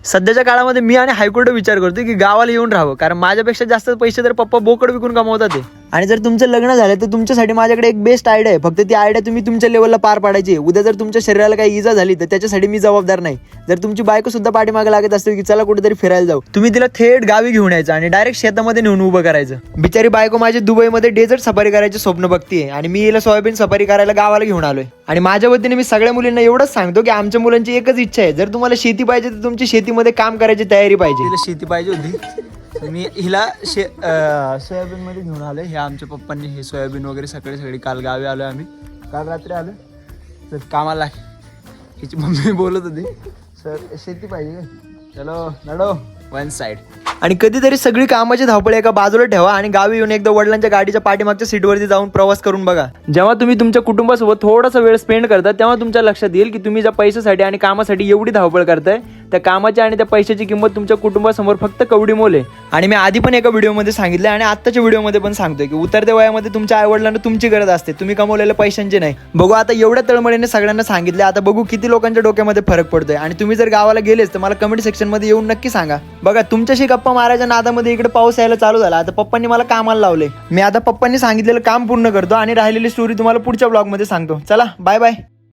सध्याच्या काळामध्ये मी आणि हायकोर्ट विचार करतो की गावाला येऊन राहावं, कारण माझ्यापेक्षा जास्त पैसे तर पप्पा बोकड विकून कमवतात ते. आणि जर तुमचं लग्न झालं तर तुमच्यासाठी माझ्याकडे एक बेस्ट आयडिया आहे. फक्त ती आयडिया तुम्ही तुमच्या लेवलला पार पाडायची. उद्या जर तुमच्या शरीराला काही इजा झाली तर त्याच्यासाठी मी जबाबदार नाही. जर तुमची बायको सुद्धा पाठीमागे लागत असेल की चला कुठेतरी फिरायला जाऊ, तुम्ही तिला थेट गावी घेऊन यायचं आणि डायरेक्ट शेतामध्ये नेऊन उभं करायचं. बिचारी बायको माझी दुबईमध्ये डेझर्ट सफारी करायचे स्वप्न बघतीये आणि मी हिला सोयाबीन सफारी करायला गावाला घेऊन आलोय. आणि माझ्या वतीने मी सगळ्या मुलींना एवढंच सांगतो की आमच्या मुलांची एकच इच्छा आहे, जर तुम्हाला शेती पाहिजे तर तुमची शेतीमध्ये काम करायची तयारी पाहिजे. तिला शेती पाहिजे होती, मी हिला सोयाबीन मध्ये घेऊन आलोय. हे आमच्या पप्पांनी हे सोयाबीन वगैरे सगळी काल गावी आलोय आम्ही, काल रात्री आलो तर कामाला. हिची मम्मी बोलत होती सर शेती पाहिजे का, चलो नडो वन साइड. आणि कधीतरी सगळी कामाची धावपळ एका बाजूला ठेवा आणि गावी येऊन एकदा वडिलांच्या गाडीच्या पाठीमागच्या सीटवरती जाऊन प्रवास करून बघा. जेव्हा तुम्ही तुमच्या कुटुंबासोबत थोडासा वेळ स्पेंड करता तेव्हा तुमच्या लक्षात येईल की तुम्ही ज्या पैशासाठी आणि कामासाठी एवढी धावपळ करताय त्या कामाची आणि त्या पैशाची किंमत तुमच्या कुटुंबासमोर फक्त कवडी मोल आहे. आणि मी आधी पण एका व्हिडिओमध्ये सांगितलं आणि आत्ताच्या व्हिडिओमध्ये पण सांगतोय की उतरत्या वयामध्ये तुमच्या आईवडिलांना तुमची गरज असते, तुम्ही कमवलेल्या पैशांची नाही. बघू आता एवढ्या तळमळीने सगळ्यांना सांगितलं, आता बघू किती लोकांच्या डोक्यामध्ये फरक पडतोय. आणि तुम्ही जर गावाला गेलेच तर मला कमेंट सेक्शन मध्ये येऊन नक्की सांगा. बघा तुमच्याशी गप्पा मारायच्या नादामध्ये इकडे पाऊस यायला चालू झाला. आता पप्पांनी मला कामाला लावले. मी आता पप्पांनी सांगितलेलं काम पूर्ण करतो आणि राहिलेली स्टोरी तुम्हाला पुढच्या ब्लॉग मध्ये सांगतो. चला बाय बाय.